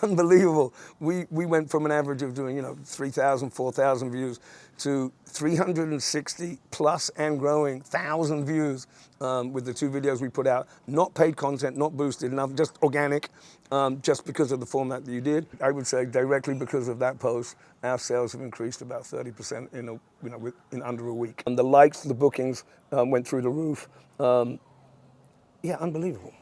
unbelievable. We went from an average of doing 3,000, 4,000 views to 360 plus and growing 1,000 views with the 2 videos we put out. Not paid content, not boosted, nothing, just organic, just because of the format that you did. I would say directly because of that post, our sales have increased about 30% in under a week. And the likes, the bookings went through the roof. Yeah, unbelievable.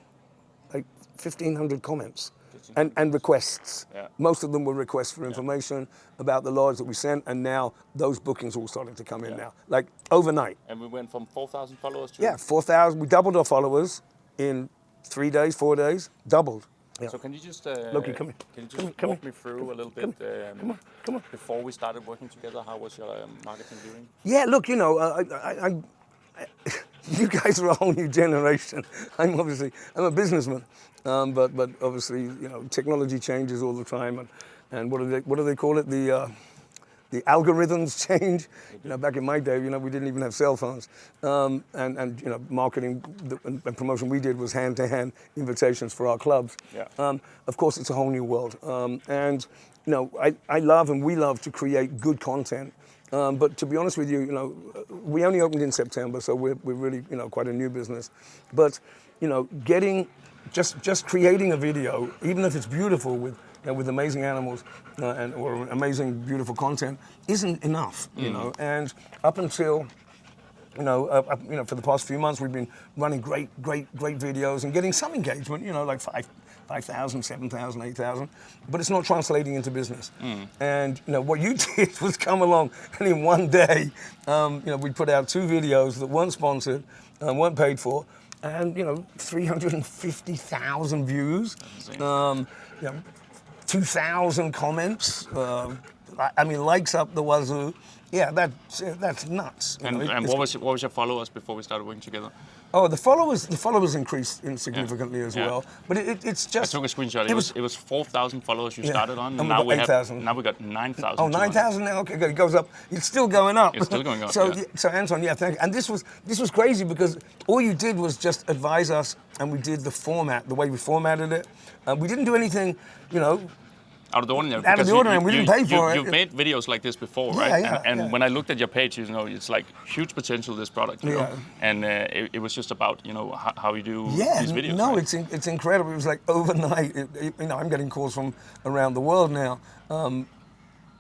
Like 1,500 comments and requests. Yeah. Most of them were requests for information about the lodge that we sent, and now those bookings all starting to come in now, like overnight. And we went from 4,000 followers to... Yeah, 4,000. We doubled our followers in 3 days, 4 days, doubled. Yeah. So can you just Loki, come here. Can you just walk me through a little bit? Come on. Before we started working together, how was your marketing doing? Yeah, look, you guys are a whole new generation. I'm a businessman, but obviously, technology changes all the time, and what do they call it? The algorithms change. Back in my day, we didn't even have cell phones, and marketing and promotion we did was hand-to-hand invitations for our clubs. Yeah. Of course, it's a whole new world, and I love and we love to create good content. But to be honest with you, we only opened in September, so we're really, quite a new business. But, getting, just creating a video, even if it's beautiful with amazing animals or amazing, beautiful content, isn't enough, And up until, for the past few months, we've been running great videos and getting some engagement, like 5,000, 7,000, 8,000, but it's not translating into business. And what you did was come along, and in one day, we put out 2 videos that weren't sponsored, weren't paid for, and 350,000 views, 2,000 comments, likes up the wazoo. Yeah, that's nuts. And what was your followers before we started working together? Oh, the followers increased significantly as well. But it's just... I took a screenshot. It was 4,000 followers you started on. And now we got 8,000. Now we got 9,000. Oh, 9,000 now? Okay, good. It goes up. It's still going up. It's still going up, So Anton, thank you. And this was crazy because all you did was just advise us, and we did the format, the way we formatted it. We didn't do anything, out of the ordinary. Out of the ordinary, we didn't pay for it. You've made videos like this before, right? And when I looked at your page, it's like huge potential, this product, you know? And it was just about, how you do these videos. No, right? it's incredible. It was like overnight. I'm getting calls from around the world now.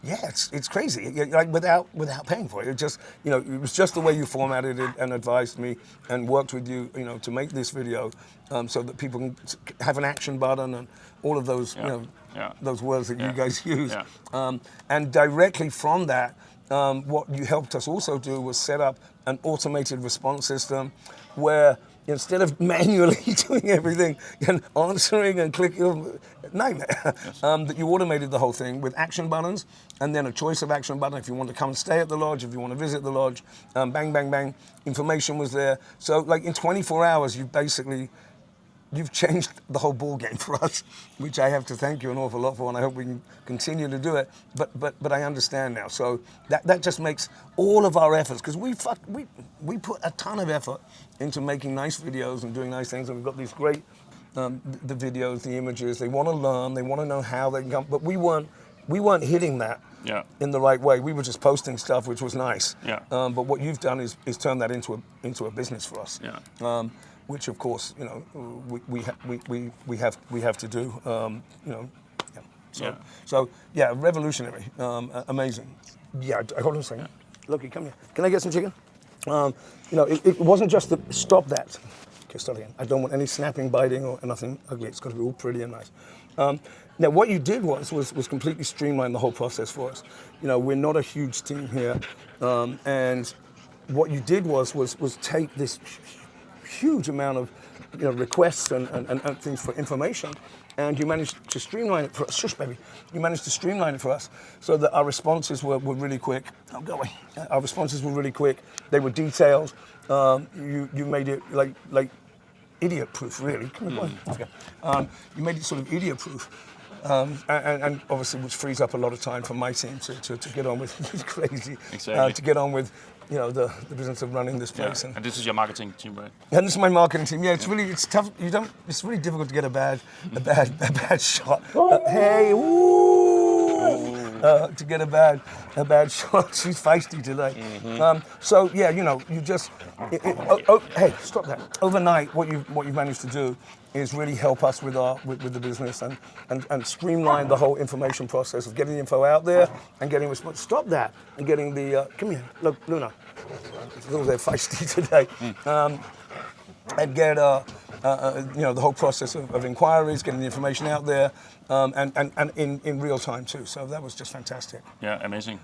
It's crazy. Like without paying for it. It just, it was just the way you formatted it and advised me and worked with you, to make this video, so that people can have an action button and all of those, those words that you guys use. And directly from that, what you helped us also do was set up an automated response system where instead of manually doing everything and answering and clicking, nightmare, that you automated the whole thing with action buttons and then a choice of action button if you want to come and stay at the lodge, if you want to visit the lodge, bang, bang, bang, information was there. So like in 24 hours, you've changed the whole ball game for us, which I have to thank you an awful lot for, and I hope we can continue to do it. But I understand now. So that just makes all of our efforts, because we put a ton of effort into making nice videos and doing nice things, and we've got these great the videos, the images. They want to learn, they want to know how they can come, but we weren't hitting that in the right way. We were just posting stuff, which was nice. But what you've done is turn that into a business for us. Which of course, we have to do. So revolutionary, amazing. Hold on a second. Loki, come here. Can I get some chicken? It wasn't just to stop that. Okay, start again. I don't want any snapping, biting, or nothing ugly. It's got to be all pretty and nice. Now, what you did was completely streamline the whole process for us. We're not a huge team here, and what you did was take this huge amount of requests and things for information, and you managed to streamline it for us. Shush, baby. You managed to streamline it for us so that our responses were really quick. Oh, go away. Our responses were really quick. They were detailed. You made it like idiot-proof, really. Come on. Okay. You made it sort of idiot-proof. and obviously which frees up a lot of time for my team to get on with crazy, Exactly. to get on with the business of running this place. And this is your marketing team, right? And this is my marketing team. Yeah, it's tough. It's really difficult to get a bad shot. Hey, woo! To get a bad shot. She's feisty today. So yeah, you just. Hey, stop that. Overnight, what you've managed to do is really help us with the business and streamline the whole information process of getting the info out there and getting response. Stop that and getting the. Come here, look, Luna. They're feisty today. And get the whole process of inquiries, getting the information out there, and in real time too. So that was just fantastic. Yeah, amazing.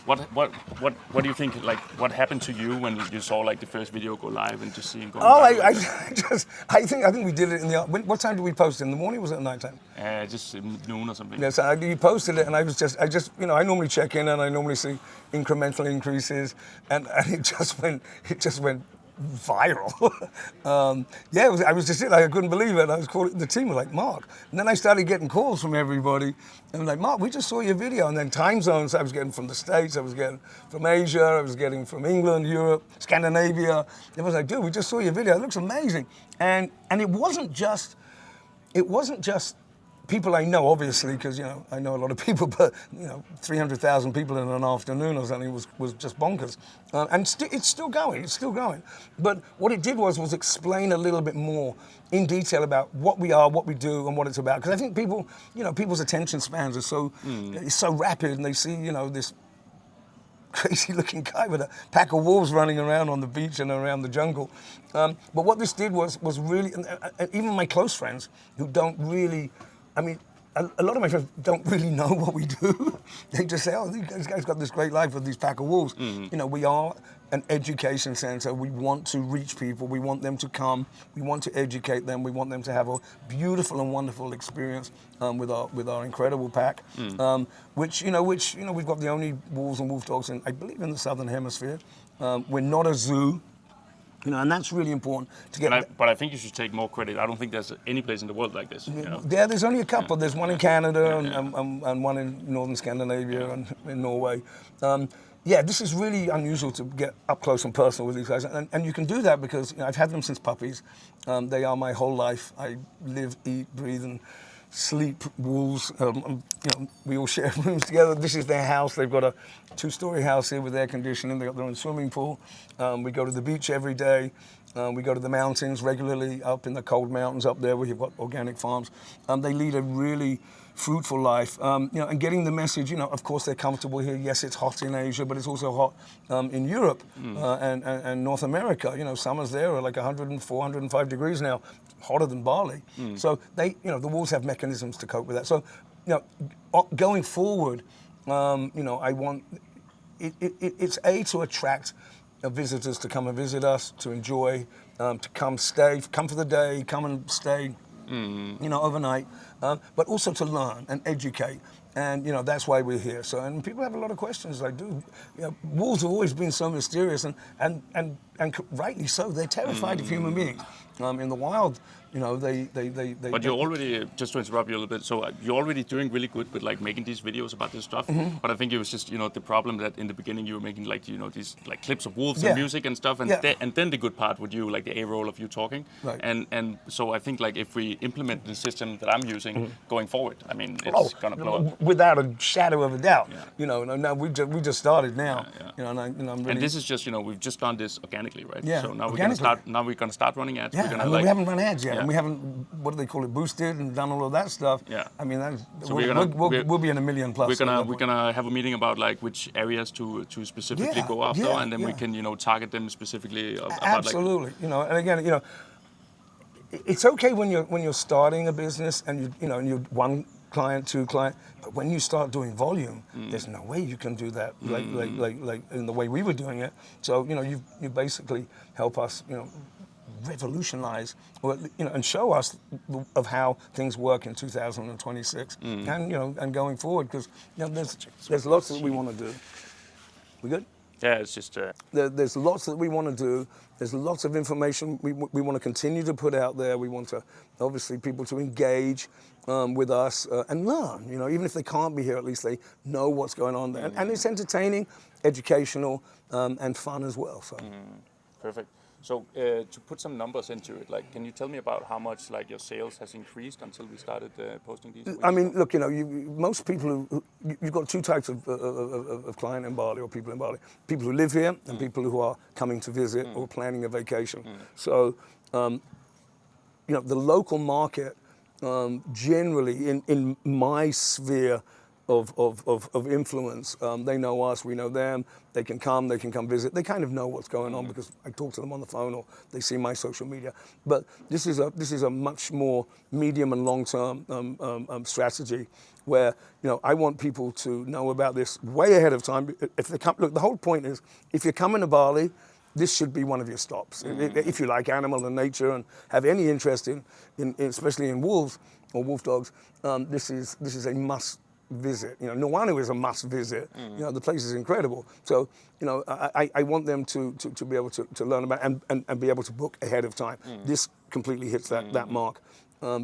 What do you think? Like, what happened to you when you saw like the first video go live and just seeing going? I think we did it in the. What time did we post it? In the morning? Or was it at night time? Just noon or something. Yes, you posted it, and I normally check in, and I normally see incremental increases, and it just went viral. I was just I couldn't believe it. I was calling the team, like, Mark, and then I started getting calls from everybody, and I'm like, Mark, we just saw your video, and then time zones I was getting from the States, I was getting from Asia, I was getting from England, Europe, Scandinavia. It was like, dude, we just saw your video. It looks amazing, and it wasn't just people I know, obviously, because I know a lot of people, but 300,000 people in an afternoon or something was just bonkers, and it's still going. It's still going. But what it did was explain a little bit more in detail about what we are, what we do, and what it's about. Because I think people's attention spans are so rapid, and they see this crazy-looking guy with a pack of wolves running around on the beach and around the jungle. But what this did was really, even my close friends who don't really. I mean, a lot of my friends don't really know what we do. They just say, oh, this guy's got this great life with these pack of wolves. We are an education center. We want to reach people. We want them to come. We want to educate them. We want them to have a beautiful and wonderful experience with our incredible pack, which we've got the only wolves and wolf dogs I believe in the Southern Hemisphere. We're not a zoo. And that's really important to get. But I think you should take more credit. I don't think there's any place in the world like this. Yeah, there's only a couple. There's one in Canada and one in northern Scandinavia and in Norway. This is really unusual to get up close and personal with these guys, and you can do that because I've had them since puppies. They are my whole life. I live, eat, breathe, and sleep wolves. We all share rooms together. This is their house. They've got a 2-story house here with air conditioning. They've got their own swimming pool. We go to the beach every day. We go to the mountains regularly, up in the cold mountains up there where you've got organic farms. They lead a really fruitful life, and getting the message, of course they're comfortable here. Yes, it's hot in Asia, but it's also hot in Europe and North America. Summers there are like 104, 105 degrees now, hotter than Bali. So the wolves have mechanisms to cope with that. So, going forward, I want, it's to attract visitors to come and visit us, to enjoy, to come for the day, come and stay, overnight, but also to learn and educate. And, that's why we're here. So, and people have a lot of questions. Like, dude, wolves have always been so mysterious and rightly so. They're terrified of human beings. In the wild, they. But you're already, just to interrupt you a little bit, so you're already doing really good with like making these videos about this stuff. But I think it was just, the problem that in the beginning you were making like, these like clips of wolves and music and stuff, and then the good part with you, like the A-roll of you talking. Right. And so I think like if we implement the system that I'm using going forward, I mean, it's gonna blow up. Without a shadow of a doubt. Now we just started now. I'm really. And this is just, we've just done this organically, right? Yeah. So now we're gonna start running ads. Yeah, we haven't run ads yet, and we haven't, what do they call it, boosted and done all of that stuff. Yeah. I mean, we'll be in 1 million plus. We're gonna have a meeting about like which areas to specifically go after, and then we can target them specifically. Absolutely. And again, it's okay when you're starting a business and you're one client, 2 client, but when you start doing volume, there's no way you can do that like in the way we were doing it. So you basically help us revolutionize and show us of how things work in 2026 and and going forward, because there's lots that we want to do. We good? Yeah, it's just. There's lots that we want to do. There's lots of information we want to continue to put out there. We want to, obviously, people to engage with us and learn. You know, even if they can't be here, at least they know what's going on there. And it's entertaining, educational, and fun as well. So. Perfect. So to put some numbers into it, like, can you tell me about how much like your sales has increased until we started posting these? I mean, look, you know, most people you've got two types of client in Bali or people in Bali: people who live here and people who are coming to visit or planning a vacation. So, you know, the local market generally in my sphere of influence, they know us, we know them. They can come visit. They kind of know what's going on because I talk to them on the phone or they see my social media. But this is a much more medium and long-term strategy where, you know, I want people to know about this way ahead of time. If they come, look, the whole point is, if you're coming to Bali, this should be one of your stops. If you like animal and nature and have any interest in especially in wolves or wolf dogs, this is a must visit. You know, Nuanu is a must visit. You know, the place is incredible. So, you know, I want them to be able to learn about and be able to book ahead of time. This completely hits that mark.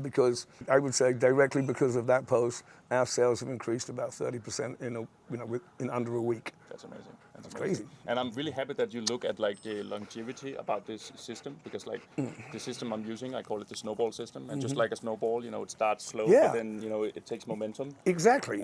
Because I would say directly because of that post, our sales have increased about 30% in under a week. That's amazing. That's crazy. And I'm really happy that you look at like the longevity about this system, because like the system I'm using, I call it the snowball system. And just like a snowball, you know, it starts slow, but then, you know, it takes momentum. Exactly.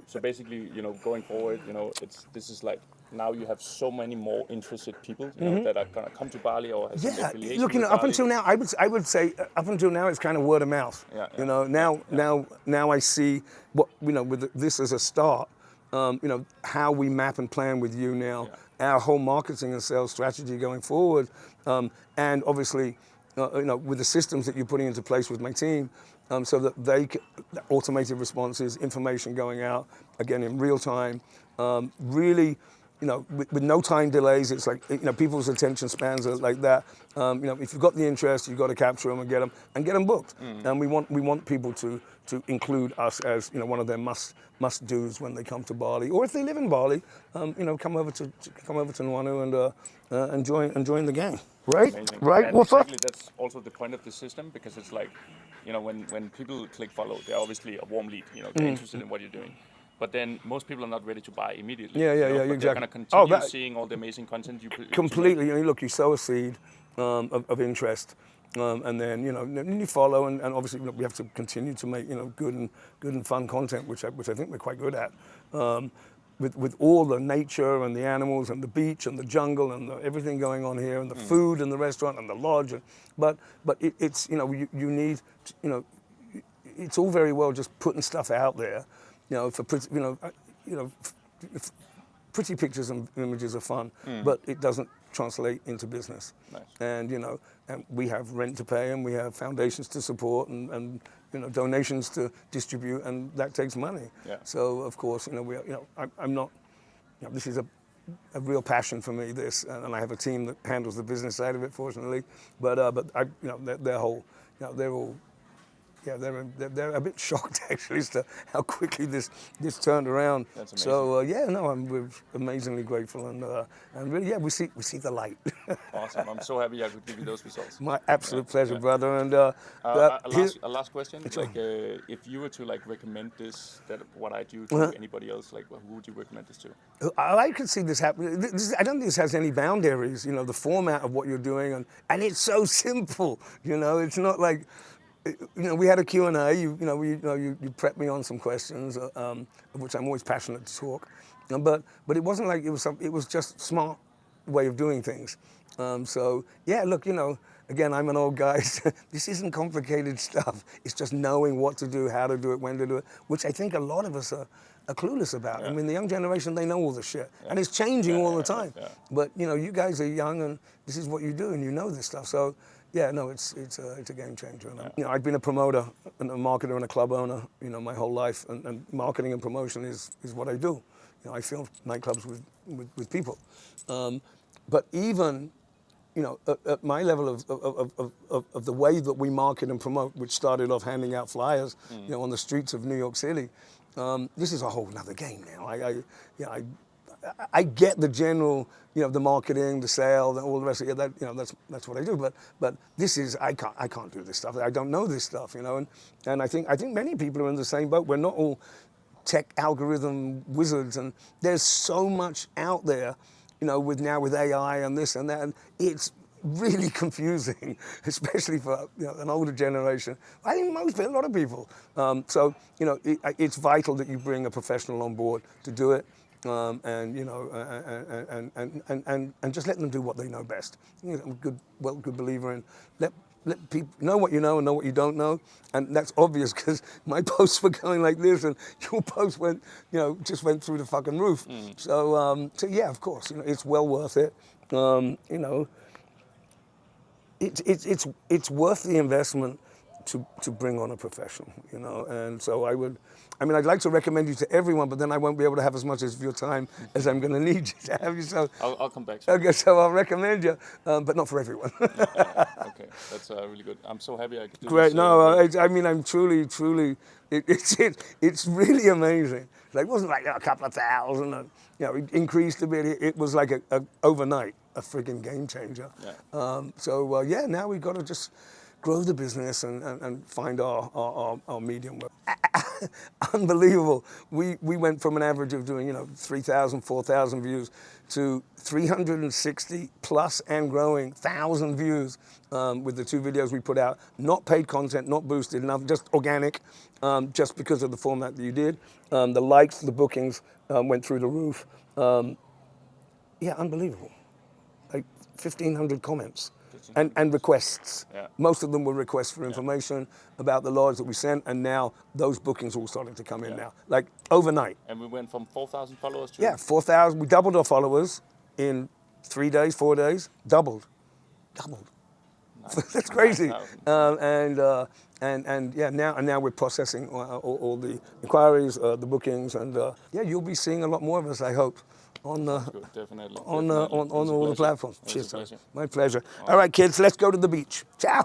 So basically, you know, going forward, you know, this is like, now you have so many more interested people, you know, that are gonna come to Bali or has an affiliation. Look, you know, with up Bali. until now, I would say up until now it's kind of word of mouth. You know, now I see what, you know, with this as a start. You know, how we map and plan with you now, our whole marketing and sales strategy going forward, and obviously, you know, with the systems that you're putting into place with my team, so that automated responses, information going out again in real time, really. You know, with no time delays, it's like, you know, people's attention spans are like that. You know, if you've got the interest, you've got to capture them and get them booked. And we want people to include us as, you know, one of their must do's when they come to Bali, or if they live in Bali, you know, come over to Nuanu and join the gang. Right? Amazing. Right? And exactly, that's also the point of the system, because it's like, you know, when people click follow, they're obviously a warm lead. You know, they're interested in what you're doing. But then most people are not ready to buy immediately. Yeah, you know, but exactly. they're going to continue seeing all the amazing content you put. Completely. You know, look, you sow a seed of interest, and then, you know, then you follow, and obviously, you know, we have to continue to make, you know, good and fun content, which I think we're quite good at. With all the nature and the animals and the beach and the jungle and everything going on here, and the food and the restaurant and the lodge, but it's, you know, you need to, you know, it's all very well just putting stuff out there. You know, for pretty pictures and images are fun, but it doesn't translate into business. Nice. And, you know, and we have rent to pay, and we have foundations to support, and you know, donations to distribute, and that takes money. Yeah. So of course, you know, I'm not. You know, this is a real passion for me. This, and I have a team that handles the business side of it, fortunately. But you know, their whole, you know, they're all. Yeah, they're a bit shocked actually as to how quickly this turned around. That's amazing. So we're amazingly grateful, and really, we see the light. Awesome! I'm so happy I could give you those results. My absolute pleasure, brother. And a last question: like, if you were to like recommend what I do to anybody else, like, who would you recommend this to? I could see this happening. I don't think this has any boundaries. You know, the format of what you're doing, and it's so simple. You know, it's not like. You know, we had a Q&A. You prepped me on some questions, of which I'm always passionate to talk. But it wasn't like it was just smart way of doing things. So yeah, look, you know, again, I'm an old guy. This isn't complicated stuff. It's just knowing what to do, how to do it, when to do it, which I think a lot of us are clueless about. Yeah. I mean, the young generation, they know all the shit, and it's changing all the time. Yeah. But you know, you guys are young, and this is what you do, and you know this stuff. So. Yeah, no, it's a game changer. Yeah. You know, I've been a promoter and a marketer and a club owner, you know, my whole life, and marketing and promotion is what I do. You know, I fill nightclubs with people. But even, you know, at my level of the way that we market and promote, which started off handing out flyers, you know, on the streets of New York City, this is a whole nother game now. I get the general, the marketing, the sale, all the rest of it. That's what I do. But this is I can't do this stuff. I don't know this stuff, And I think many people are in the same boat. We're not all tech algorithm wizards, and there's so much out there, with AI and this and that, and it's really confusing, especially for an older generation. I think a lot of people. So it's vital that you bring a professional on board to do it, and just let them do what they know best. I'm a good believer in let people know what you know and know what you don't know, and that's obvious because my posts were going like this, and your post just went through the fucking roof. So yeah, of course, it's well worth it. It's worth the investment to bring on a professional, and so I'd like to recommend you to everyone, but then I won't be able to have as much of your time as I'm going to need you to have you. So I'll come back. Okay, so I'll recommend you, but not for everyone. Okay, that's really good. I'm so happy I could do Great. this. No, I'm truly. It's really amazing. It wasn't like a couple of thousand. It increased a bit. It was like a overnight a friggin' game changer. Yeah. Now we've got to just grow the business and find our medium. Unbelievable. We went from an average of doing 3,000, 4,000 views to 360 plus and growing 1,000 views with the 2 videos we put out. Not paid content, not boosted enough, just organic, just because of the format that you did. The likes, the bookings went through the roof. Yeah, unbelievable. Like 1,500 comments. And requests. Yeah. Most of them were requests for information about the lodge that we sent, and now those bookings are all starting to come in now, like overnight. And we went from 4,000 followers to 4,000. We doubled our followers in 3 days, 4 days. Doubled. Nice. That's crazy. Now we're processing all the inquiries, the bookings, and you'll be seeing a lot more of us, I hope. On all the platforms. Cheers, sir. My pleasure. All right, kids, let's go to the beach. Ciao.